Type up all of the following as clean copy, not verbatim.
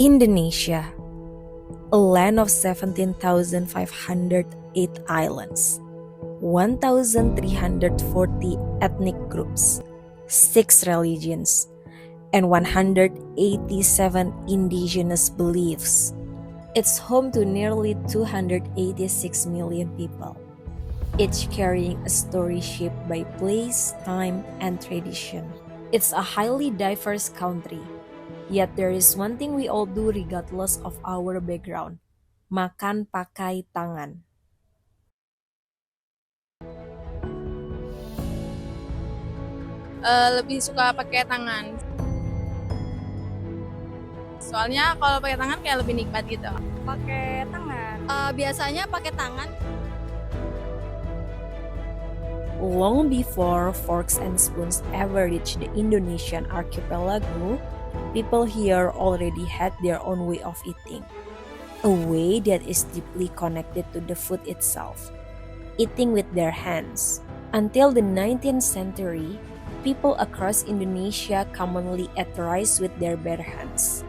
Indonesia, a land of 17,508 islands, 1,340 ethnic groups, 6 religions, and 187 indigenous beliefs. It's home to nearly 286 million people, each carrying a story shaped by place, time, and tradition. It's a highly diverse country, yet there is one thing we all do regardless of our background: makan pakai tangan. Lebih suka pakai tangan. Soalnya kalau pakai tangan kayak lebih nikmat gitu. Pakai tangan. Biasanya pakai tangan. Long before forks and spoons ever reached the Indonesian archipelago, people here already had their own way of eating. A way that is deeply connected to the food itself, eating with their hands. Until the 19th century, people across Indonesia commonly ate rice with their bare hands.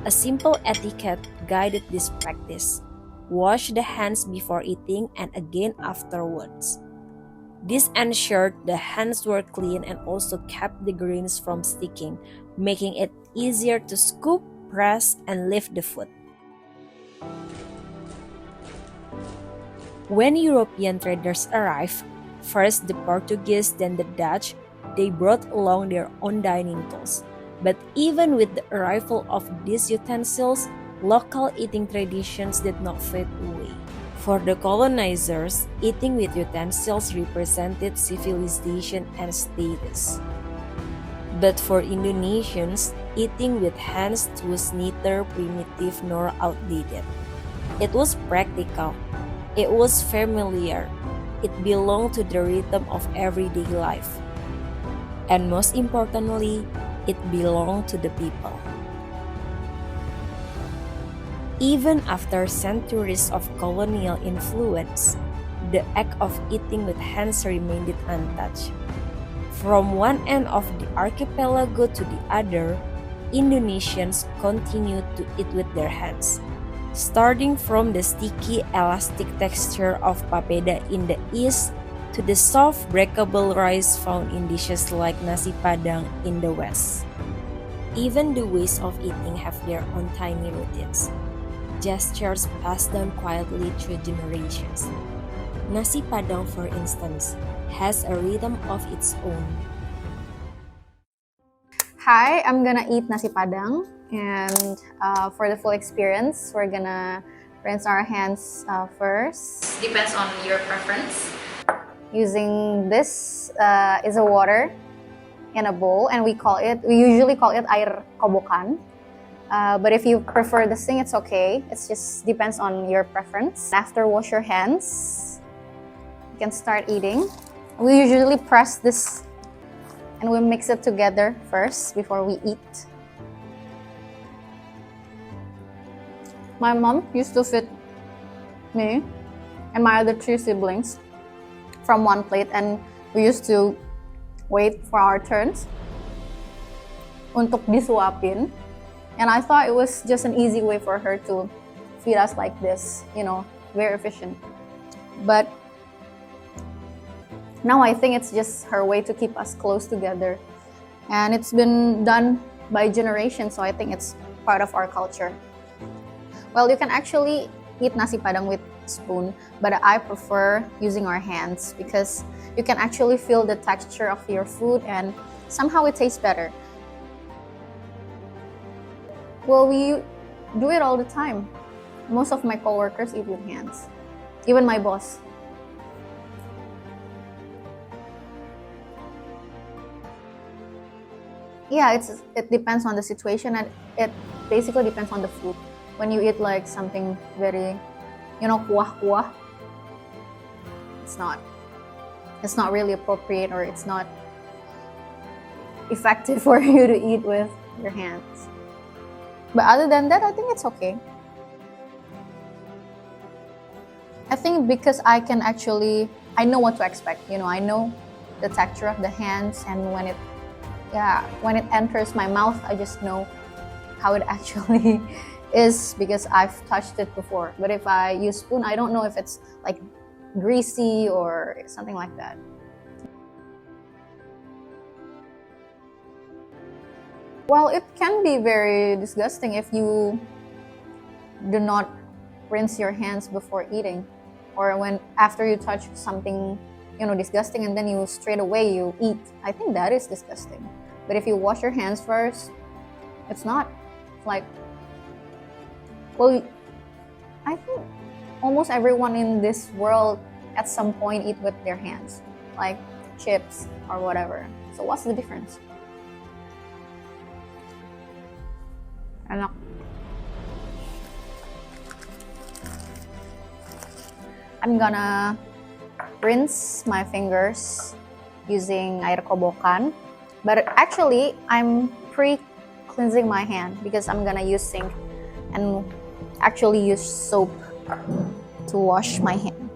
A simple etiquette guided this practice: wash the hands before eating and again afterwards. This ensured the hands were clean and also kept the grains from sticking, making it easier to scoop, press, and lift the food. When European traders arrived, first the Portuguese, then the Dutch, they brought along their own dining tools. But even with the arrival of these utensils, local eating traditions did not fade away. For the colonizers, eating with utensils represented civilization and status. But for Indonesians, eating with hands was neither primitive nor outdated. It was practical. It was familiar. It belonged to the rhythm of everyday life. And most importantly, it belonged to the people. Even after centuries of colonial influence, the act of eating with hands remained untouched. From one end of the archipelago to the other, Indonesians continued to eat with their hands. Starting from the sticky, elastic texture of papeda in the east to the soft, breakable rice found in dishes like nasi Padang in the west. Even the ways of eating have their own tiny routines, gestures passed down quietly through generations. Nasi Padang, for instance, has a rhythm of its own. Hi, I'm gonna eat nasi Padang, and for the full experience, we're gonna rinse our hands first. Depends on your preference. Using this is a water in a bowl, and we usually call it air kobokan. But if you prefer this thing, it's okay. It just depends on your preference. After wash your hands, you can start eating. We usually press this and we mix it together first before we eat. My mom used to feed me and my other 3 siblings from one plate, and we used to wait for our turns untuk disuapin. And I thought it was just an easy way for her to feed us like this, very efficient. But now I think it's just her way to keep us close together. And it's been done by generations, so I think it's part of our culture. Well, you can actually eat nasi Padang with spoon, but I prefer using our hands because you can actually feel the texture of your food and somehow it tastes better. Well, we do it all the time. Most of my coworkers eat with hands, even my boss. Yeah, it depends on the situation, and it basically depends on the food. When you eat like something very, kuah-kuah, it's not really appropriate, or it's not effective for you to eat with your hands. But other than that, I think it's okay. I think because I know what to expect. I know the texture of the hands, and when it enters my mouth, I just know how it actually is because I've touched it before. But if I use spoon, I don't know if it's like greasy or something like that. Well, it can be very disgusting if you do not rinse your hands before eating, or when after you touch something, disgusting, and then you straight away you eat. I think that is disgusting. But if you wash your hands first, it's not. It's like, well, I think almost everyone in this world at some point eat with their hands, like chips or whatever. So what's the difference? Enak. I'm gonna rinse my fingers using air kobokan, but actually I'm pre-cleansing my hand because I'm gonna use sink and actually use soap to wash my hand.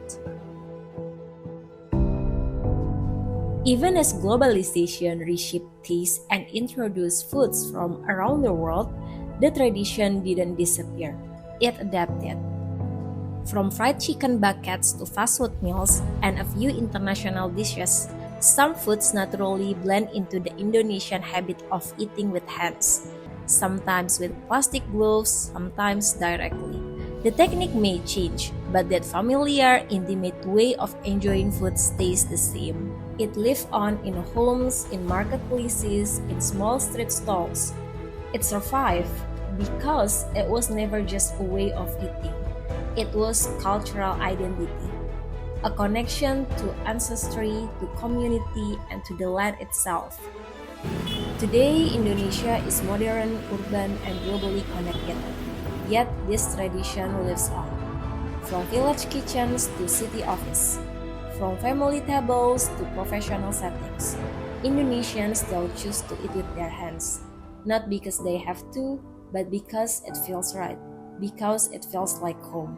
Even as globalization reshaped tastes and introduced foods from around the world, the tradition didn't disappear. It adapted. From fried chicken buckets to fast food meals and a few international dishes, some foods naturally blend into the Indonesian habit of eating with hands, sometimes with plastic gloves, sometimes directly. The technique may change, but that familiar, intimate way of enjoying food stays the same. It lives on in homes, in marketplaces, in small street stalls. It survived because it was never just a way of eating. It was cultural identity, a connection to ancestry, to community, and to the land itself. Today, Indonesia is modern, urban, and globally connected. Yet this tradition lives on. From village kitchens to city office, from family tables to professional settings, Indonesians still choose to eat with their hands. Not because they have to, but because it feels right, because it feels like home.